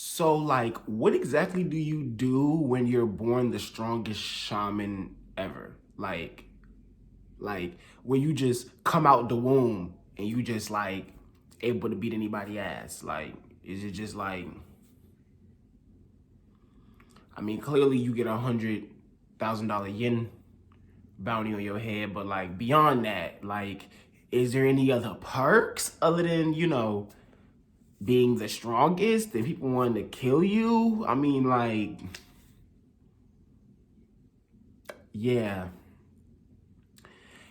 So, like, what exactly do you do when you're born the strongest shaman ever? Like when you just come out the womb and you just like able to beat anybody ass? Like, is it just like, I mean, clearly you get $100,000 yen bounty on your head, but like beyond that, like, is there any other perks other than, being the strongest that people want to kill you? I mean, like, yeah.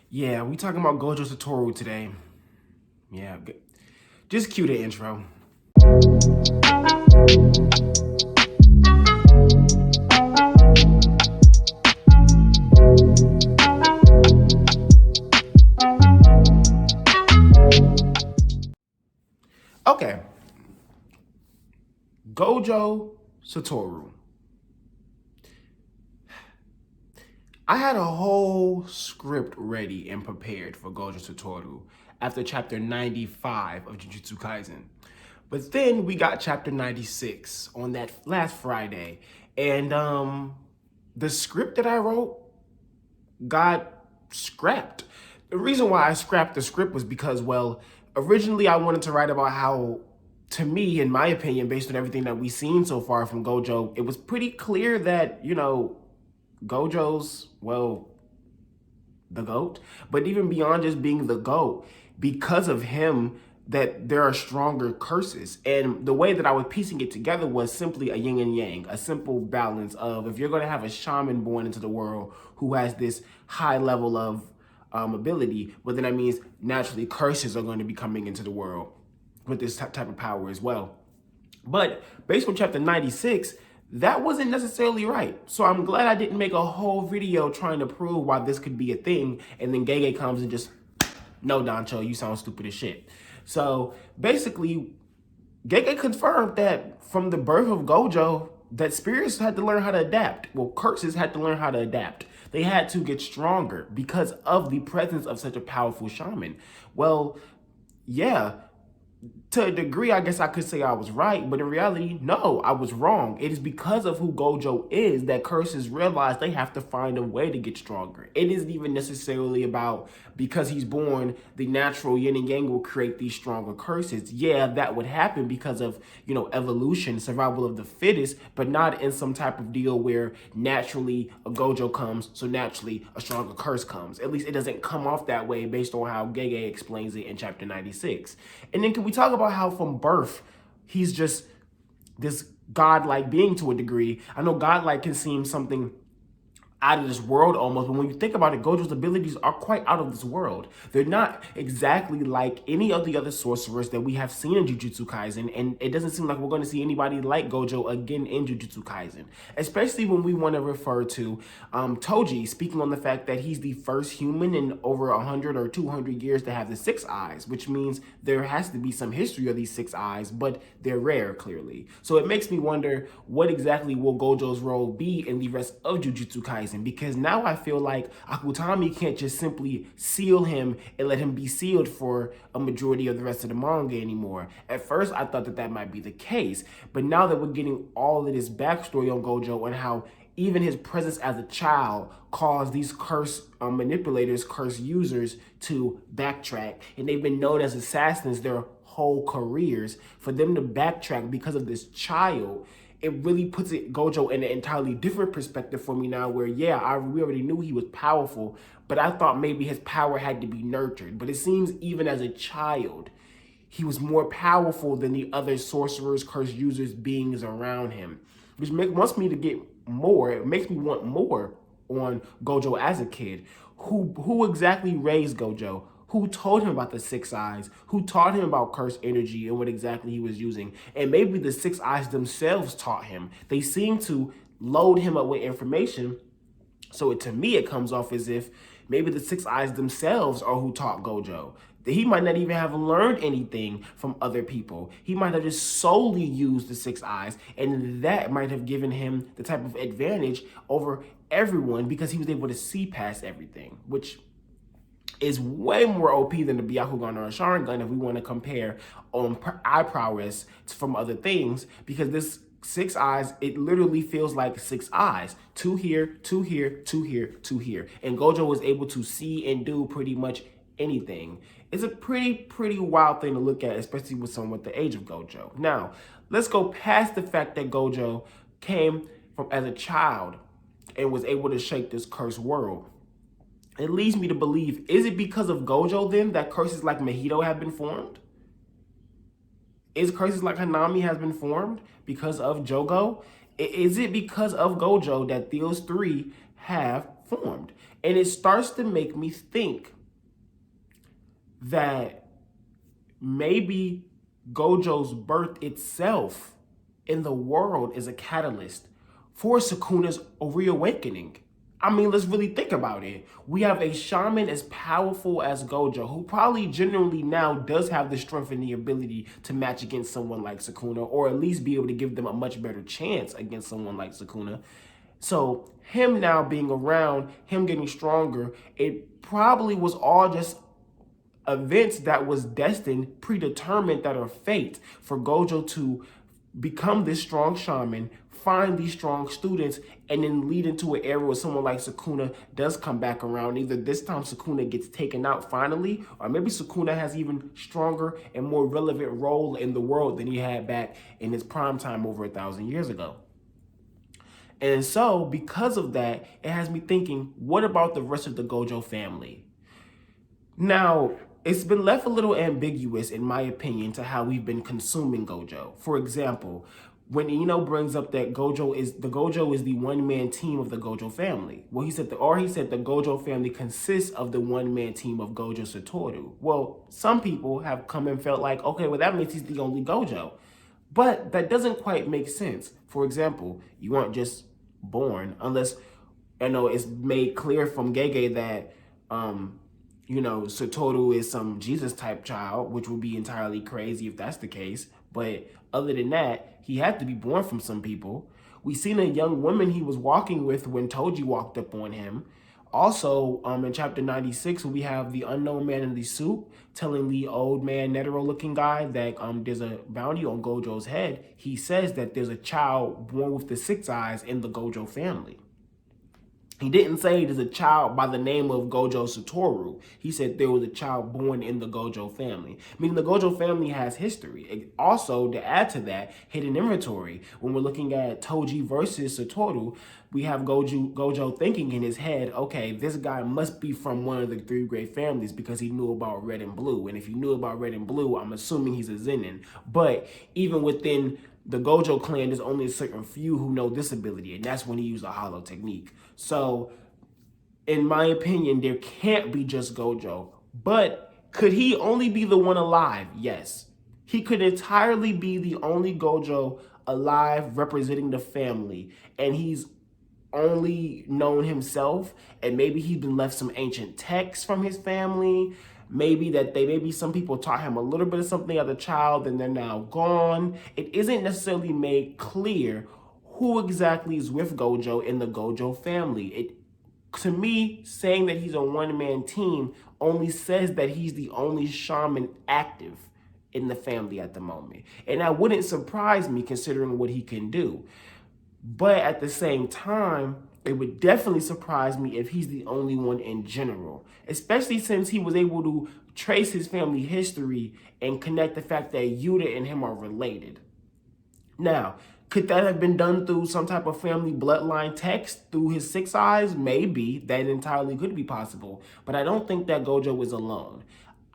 Yeah, we talking about Gojo Satoru today. Yeah, just cue the intro. Okay, Gojo Satoru. I had a whole script ready and prepared for Gojo Satoru after chapter 95 of Jujutsu Kaisen. But then we got chapter 96 on that last Friday. And the script that I wrote got scrapped. The reason why I scrapped the script was because, well, originally I wanted to write about how, to me, in my opinion, based on everything that we've seen so far from Gojo, it was pretty clear that, Gojo's, well, the GOAT. But even beyond just being the GOAT, because of him, that there are stronger curses. And the way that I was piecing it together was simply a yin and yang, a simple balance of, if you're going to have a shaman born into the world who has this high level of ability, well, then that means naturally curses are going to be coming into the world with this type of power as well. But based on chapter 96, that wasn't necessarily right. So I'm glad I didn't make a whole video trying to prove why this could be a thing, and then Gege comes and just, no, Dancho, you sound stupid as shit. So basically, Gege confirmed that from the birth of Gojo, that spirits had to learn how to adapt. Well, curses had to learn how to adapt. They had to get stronger because of the presence of such a powerful shaman. Well, yeah, to a degree, I guess I could say I was right, but in reality, no, I was wrong. It is because of who Gojo is that curses realize they have to find a way to get stronger. It isn't even necessarily about because he's born, the natural yin and yang will create these stronger curses. Yeah, that would happen because of, evolution, survival of the fittest, but not in some type of deal where naturally a Gojo comes, so naturally a stronger curse comes. At least it doesn't come off that way based on how Gege explains it in chapter 96. And then can we talk about how from birth, he's just this godlike being to a degree? I know godlike can seem something out of this world almost, but when you think about it, Gojo's abilities are quite out of this world. They're not exactly like any of the other sorcerers that we have seen in Jujutsu Kaisen, and it doesn't seem like we're going to see anybody like Gojo again in Jujutsu Kaisen, especially when we want to refer to Toji, speaking on the fact that he's the first human in over 100 or 200 years to have the six eyes, which means there has to be some history of these six eyes, but they're rare, clearly. So it makes me wonder, what exactly will Gojo's role be in the rest of Jujutsu Kaisen? Because now I feel like Akutami can't just simply seal him and let him be sealed for a majority of the rest of the manga anymore. At first, I thought that might be the case, but now that we're getting all of this backstory on Gojo and how even his presence as a child caused these curse manipulators, curse users to backtrack, and they've been known as assassins their whole careers, for them to backtrack because of this child, it really puts Gojo in an entirely different perspective for me now, where, yeah, we already knew he was powerful, but I thought maybe his power had to be nurtured. But it seems even as a child, he was more powerful than the other sorcerers, curse users, beings around him, which wants me to get more. It makes me want more on Gojo as a kid. Who exactly raised Gojo? Who told him about the six eyes? Who taught him about cursed energy and what exactly he was using? And maybe the six eyes themselves taught him. They seem to load him up with information. So to me, it comes off as if maybe the six eyes themselves are who taught Gojo. He might not even have learned anything from other people. He might have just solely used the six eyes, and that might have given him the type of advantage over everyone because he was able to see past everything, which is way more OP than the Byakugan or a Sharingan if we want to compare on eye prowess from other things, because this 6 eyes, it literally feels like 6 eyes. 2 here, 2 here, 2 here, 2 here. And Gojo was able to see and do pretty much anything. It's a pretty wild thing to look at, especially with someone with the age of Gojo. Now, let's go past the fact that Gojo came from as a child and was able to shake this cursed world. It leads me to believe, is it because of Gojo then that curses like Mahito have been formed? Is curses like Hanami has been formed because of Jogo? Is it because of Gojo that those three have formed? And it starts to make me think that maybe Gojo's birth itself in the world is a catalyst for Sukuna's reawakening. I mean, let's really think about it. We have a shaman as powerful as Gojo, who probably genuinely now does have the strength and the ability to match against someone like Sukuna, or at least be able to give them a much better chance against someone like Sukuna. So him now being around, him getting stronger, it probably was all just events that was destined, predetermined, that are fate for Gojo to become this strong shaman, find these strong students, and then lead into an era where someone like Sukuna does come back around. Either this time Sukuna gets taken out finally, or maybe Sukuna has even stronger and more relevant role in the world than he had back in his prime time over 1,000 years ago. And so, because of that, it has me thinking, what about the rest of the Gojo family? Now, it's been left a little ambiguous, in my opinion, to how we've been consuming Gojo. For example, when Ino brings up that Gojo is the one-man team of the Gojo family. Well, he said the Gojo family consists of the one-man team of Gojo Satoru. Well, some people have come and felt like, okay, well, that means he's the only Gojo. But that doesn't quite make sense. For example, you aren't just born, unless, it's made clear from Gege that, Satoru is some Jesus type child, which would be entirely crazy if that's the case. But other than that, he had to be born from some people. We seen a young woman he was walking with when Toji walked up on him. Also, in chapter 96, we have the unknown man in the suit telling the old man, Netero-looking guy, that there's a bounty on Gojo's head. He says that there's a child born with the 6 eyes in the Gojo family. He didn't say there's a child by the name of Gojo Satoru. He said there was a child born in the Gojo family. Meaning the Gojo family has history. Also, to add to that, hidden inventory. When we're looking at Toji versus Satoru, we have Gojo thinking in his head, okay, this guy must be from one of the 3 great families because he knew about red and blue. And if he knew about red and blue, I'm assuming he's a Zenin. But even within the Gojo clan, there's only a certain few who know this ability, and that's when he used a hollow technique. So, in my opinion, there can't be just Gojo. But could he only be the one alive? Yes. He could entirely be the only Gojo alive representing the family, and he's only known himself, and maybe he's been left some ancient texts from his family. Maybe some people taught him a little bit of something as a child and they're now gone. It isn't necessarily made clear who exactly is with Gojo in the Gojo family. To me, saying that he's a one-man team only says that he's the only shaman active in the family at the moment. And that wouldn't surprise me considering what he can do. But at the same time, it would definitely surprise me if he's the only one in general, especially since he was able to trace his family history and connect the fact that Yuta and him are related. Now, could that have been done through some type of family bloodline text through his 6 eyes? Maybe. That entirely could be possible. But I don't think that Gojo is alone.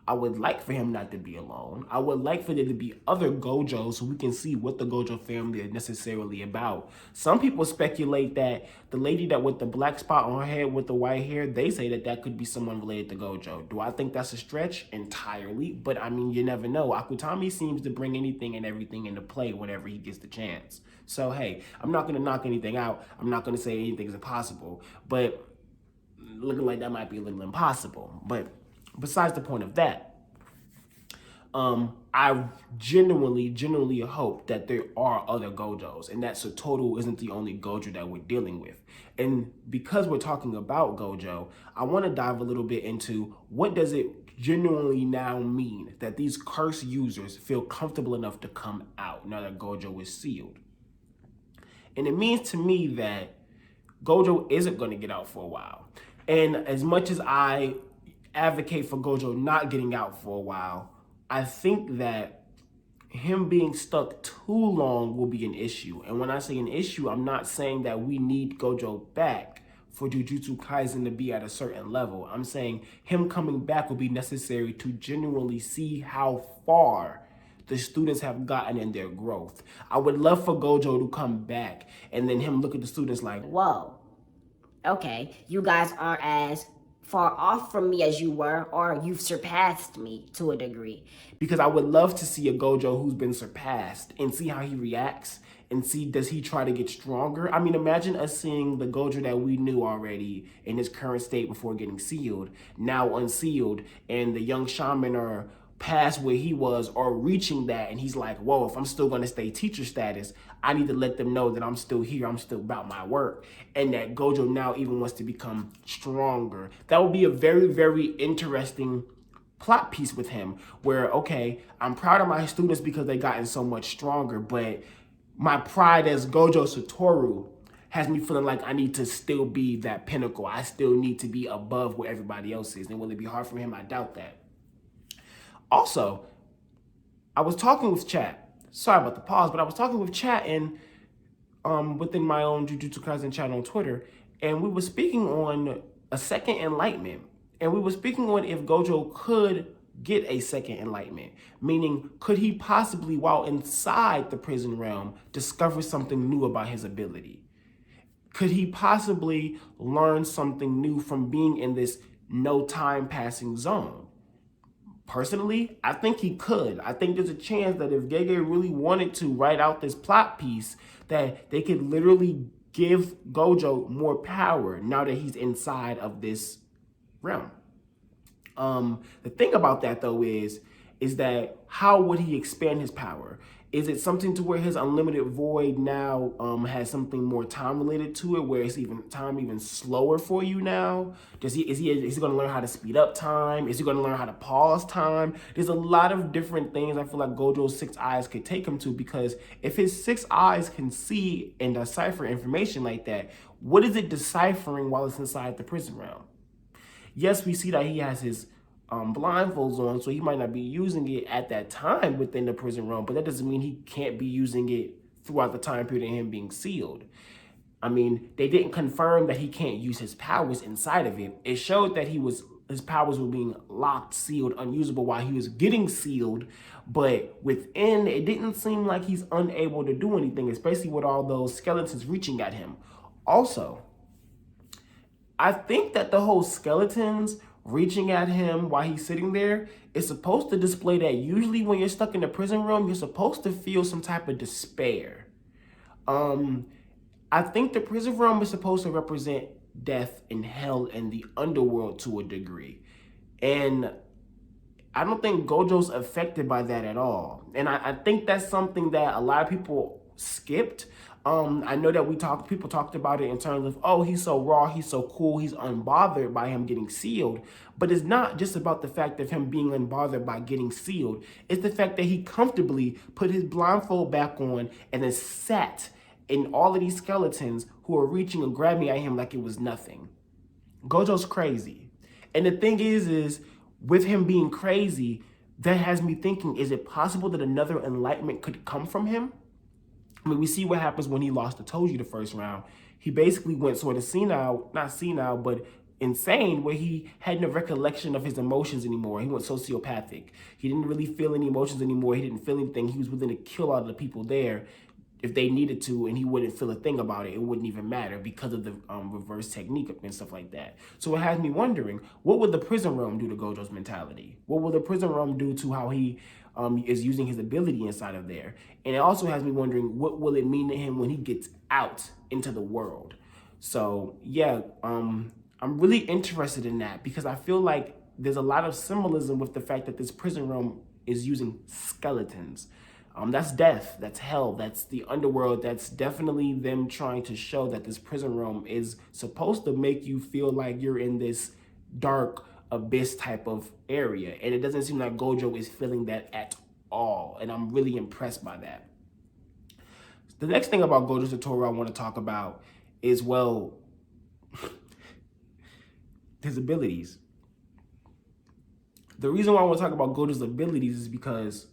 I would like for him not to be alone. I would like for there to be other Gojos so we can see what the Gojo family is necessarily about. Some people speculate that the lady that with the black spot on her head with the white hair, they say that that could be someone related to Gojo. Do I think that's a stretch? Entirely. But I mean, you never know. Akutami seems to bring anything and everything into play whenever he gets the chance. So, hey, I'm not going to knock anything out. I'm not going to say anything is impossible. But looking like that might be a little impossible. But besides the point of that, I genuinely hope that there are other Gojos and that Satoru isn't the only Gojo that we're dealing with. And because we're talking about Gojo, I want to dive a little bit into what does it genuinely now mean that these curse users feel comfortable enough to come out now that Gojo is sealed. And it means to me that Gojo isn't going to get out for a while. And as much as I advocate for Gojo not getting out for a while, I think that him being stuck too long will be an issue. And when I say an issue, I'm not saying that we need Gojo back for Jujutsu Kaisen to be at a certain level. I'm saying him coming back will be necessary to genuinely see how far the students have gotten in their growth. I would love for Gojo to come back and then him look at the students like, whoa, okay, you guys aren't as far off from me as you were, or you've surpassed me to a degree. Because I would love to see a Gojo who's been surpassed and see how he reacts and see, does he try to get stronger? I mean, imagine us seeing the Gojo that we knew already in his current state before getting sealed, now unsealed, and the young shaman are past where he was or reaching that, and he's like, whoa, if I'm still going to stay teacher status, I need to let them know that I'm still here, I'm still about my work, and that Gojo now even wants to become stronger. That would be a very interesting plot piece with him where, okay, I'm proud of my students because they gotten so much stronger, but my pride as Gojo Satoru has me feeling like I need to still be that pinnacle. I still need to be above where everybody else is. And will it be hard for him? I doubt that. Also, I was talking with chat. Sorry about the pause, but I was talking with chat and within my own Jujutsu Kaisen channel on Twitter, and we were speaking on a second enlightenment. And we were speaking on if Gojo could get a second enlightenment, meaning could he possibly, while inside the prison realm, discover something new about his ability? Could he possibly learn something new from being in this no time passing zone? Personally, I think he could. I think there's a chance that if Gege really wanted to write out this plot piece, that they could literally give Gojo more power now that he's inside of this realm. The thing about that though is that how would he expand his power? Is it something to where his unlimited void now has something more time related to it, where it's even slower for you now? Is he going to learn how to speed up time? Is he going to learn how to pause time? There's a lot of different things I feel like Gojo's 6 eyes could take him to, because if his 6 eyes can see and decipher information like that, what is it deciphering while it's inside the prison realm? Yes, we see that he has his blindfolds on, so he might not be using it at that time within the prison realm, but that doesn't mean he can't be using it throughout the time period of him being sealed. I mean, they didn't confirm that he can't use his powers inside of it. It showed that his powers were being locked, sealed, unusable while he was getting sealed, but within, it didn't seem like he's unable to do anything, especially with all those skeletons reaching at him. Also, I think that the whole skeletons reaching at him while he's sitting there is supposed to display that usually when you're stuck in the prison room, you're supposed to feel some type of despair. I think the prison realm is supposed to represent death and hell and the underworld to a degree. And I don't think Gojo's affected by that at all. And I think that's something that a lot of people skipped. I know that people talked about it in terms of, oh, he's so raw, he's so cool, he's unbothered by him getting sealed. But it's not just about the fact of him being unbothered by getting sealed. It's the fact that he comfortably put his blindfold back on and then sat in all of these skeletons who are reaching and grabbing at him like it was nothing. Gojo's crazy. And the thing is with him being crazy, that has me thinking, is it possible that another enlightenment could come from him? I mean, we see what happens when he lost to Toji the first round. He basically went sort of not senile, but insane, where he had no recollection of his emotions anymore. He went sociopathic. He didn't really feel any emotions anymore. He didn't feel anything. He was willing to kill all of the people there if they needed to, and he wouldn't feel a thing about it. It wouldn't even matter because of the reverse technique and stuff like that. So it has me wondering, what would the prison realm do to Gojo's mentality? What will the prison realm do to how he is using his ability inside of there? And it also has me wondering, what will it mean to him when he gets out into the world? So yeah, I'm really interested in that, because I feel like there's a lot of symbolism with the fact that this prison realm is using skeletons. That's death, that's hell, that's the underworld. That's definitely them trying to show that this prison realm is supposed to make you feel like you're in this dark abyss type of area. And it doesn't seem like Gojo is feeling that at all. And I'm really impressed by that. The next thing about Gojo Satoru I want to talk about is, well, his abilities. The reason why I want to talk about Gojo's abilities is because,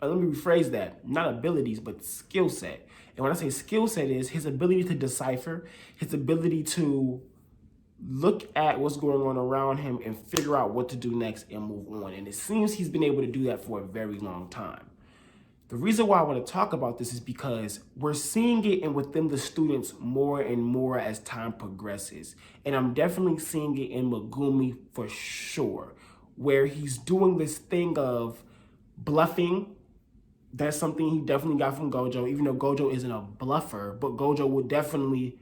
let me rephrase that, not abilities, but skill set. And when I say skill set, is his ability to decipher, his ability to look at what's going on around him and figure out what to do next and move on. And it seems he's been able to do that for a very long time. The reason why I want to talk about this is because we're seeing it in within the students more and more as time progresses. And I'm definitely seeing it in Megumi for sure, where he's doing this thing of bluffing. That's something he definitely got from Gojo, even though Gojo isn't a bluffer, but Gojo would definitely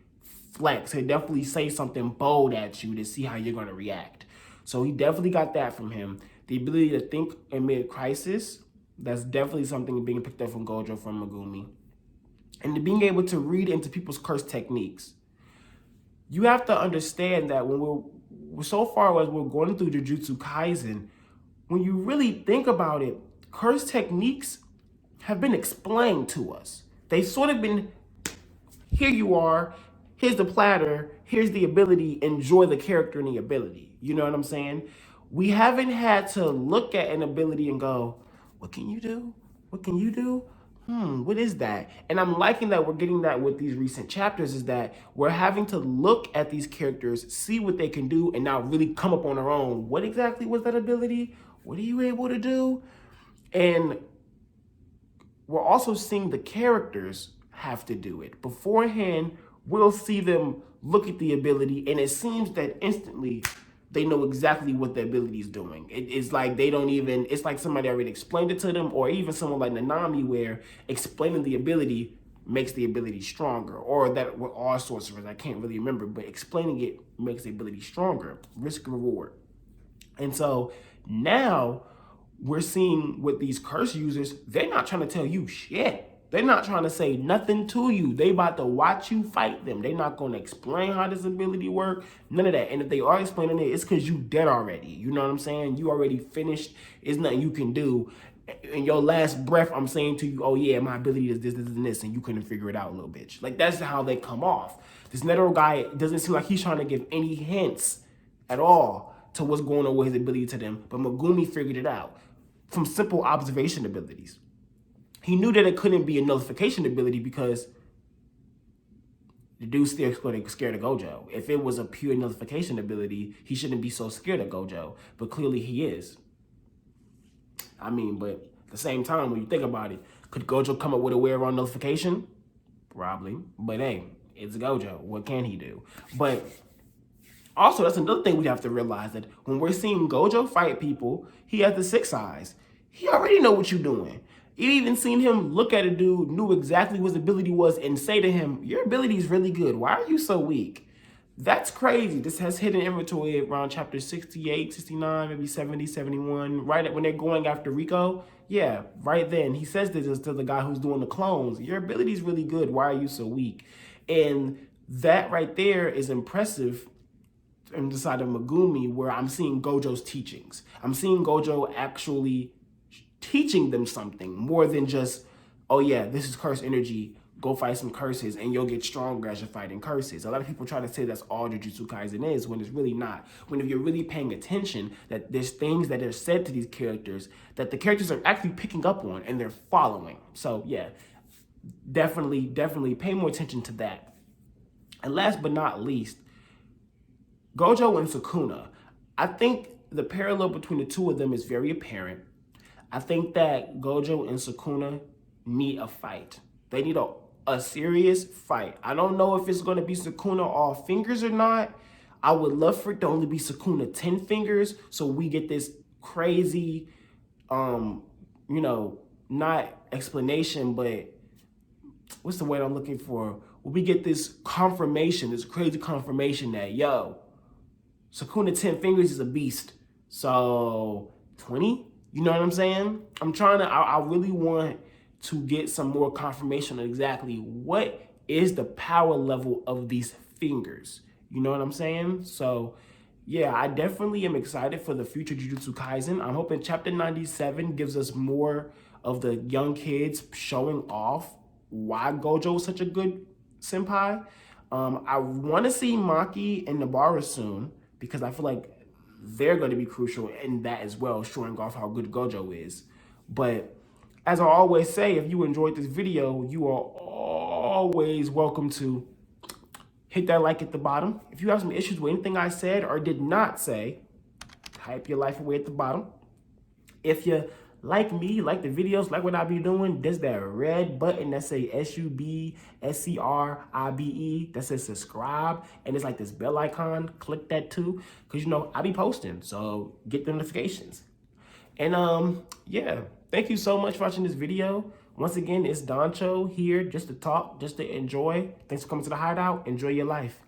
flex. He'll definitely say something bold at you to see how you're going to react. So he definitely got that from him. The ability to think in mid-crisis, that's definitely something being picked up from Gojo from Megumi. And being able to read into people's curse techniques. You have to understand that when we're so far as we're going through Jujutsu Kaisen, when you really think about it, curse techniques have been explained to us. They've sort of been, here you are, here's the platter, here's the ability, enjoy the character and the ability. You know what I'm saying? We haven't had to look at an ability and go, what can you do? What can you do? What is that? And I'm liking that we're getting that with these recent chapters, is that we're having to look at these characters, see what they can do, and now really come up on our own. What exactly was that ability? What are you able to do? And we're also seeing the characters have to do it. Beforehand, we'll see them look at the ability, and it seems that instantly they know exactly what the ability is doing. It's like they don't even, it's like somebody already explained it to them, or even someone like Nanami, where explaining the ability makes the ability stronger, or that with all sorcerers, I can't really remember, but explaining it makes the ability stronger, risk and reward. And so now we're seeing with these curse users, they're not trying to tell you shit. They're not trying to say nothing to you. They about to watch you fight them. They're not going to explain how this ability work. None of that. And if they are explaining it, it's because you dead already. You know what I'm saying? You already finished. There's nothing you can do. In your last breath, I'm saying to you, oh yeah, my ability is this, this, and this, and you couldn't figure it out, little bitch. Like, that's how they come off. This Netero guy doesn't seem like he's trying to give any hints at all to what's going on with his ability to them. But Megumi figured it out from simple observation abilities. He knew that it couldn't be a nullification ability because the dude's still scared of Gojo. If it was a pure nullification ability, he shouldn't be so scared of Gojo. But clearly he is. I mean, but at the same time, when you think about it, could Gojo come up with a way around nullification? Probably. But hey, it's Gojo. What can he do? But also, that's another thing we have to realize, that when we're seeing Gojo fight people, he has the 6 eyes. He already know what you're doing. You even seen him look at a dude, knew exactly what his ability was, and say to him, your ability is really good. Why are you so weak? That's crazy. This has hidden inventory around chapter 68, 69, maybe 70, 71. Right when they're going after Rico, yeah, right then. He says this to the guy who's doing the clones. Your ability is really good. Why are you so weak? And that right there is impressive in the side of Megumi, where I'm seeing Gojo's teachings. I'm seeing Gojo actually teaching them something more than just, oh yeah, this is curse energy, go fight some curses and you'll get stronger as you're fighting curses. A lot of people try to say that's all Jujutsu Kaisen is, when it's really not. When if you're really paying attention, that there's things that are said to these characters that the characters are actually picking up on and they're following. So yeah, definitely pay more attention to that. And last but not least, Gojo and Sukuna. I think the parallel between the two of them is very apparent. I think that Gojo and Sukuna need a fight. They need a serious fight. I don't know if it's going to be Sukuna all fingers or not. I would love for it to only be Sukuna 10 fingers, so we get this crazy, not explanation, but what's the word I'm looking for? We get this confirmation, this crazy confirmation that, yo, Sukuna 10 fingers is a beast. So 20? You know what I'm saying? I really want to get some more confirmation on exactly what is the power level of these fingers. You know what I'm saying? So, yeah, I definitely am excited for the future Jujutsu Kaisen. I'm hoping Chapter 97 gives us more of the young kids showing off why Gojo is such a good senpai. I want to see Maki and Nabara soon because I feel like they're going to be crucial in that as well, showing off how good Gojo is. But as I always say, if you enjoyed this video, you are always welcome to hit that like at the bottom. If you have some issues with anything I said or did not say, type your life away at the bottom. If you like me, like the videos, like what I be doing, there's that red button that say SUBSCRIBE that says subscribe, and it's like this bell icon. Click that too, because you know I be posting, so get the notifications. And yeah, thank you so much for watching this video. Once again, it's Doncho here just to talk, just to enjoy. Thanks for coming to the Hideout. Enjoy your life.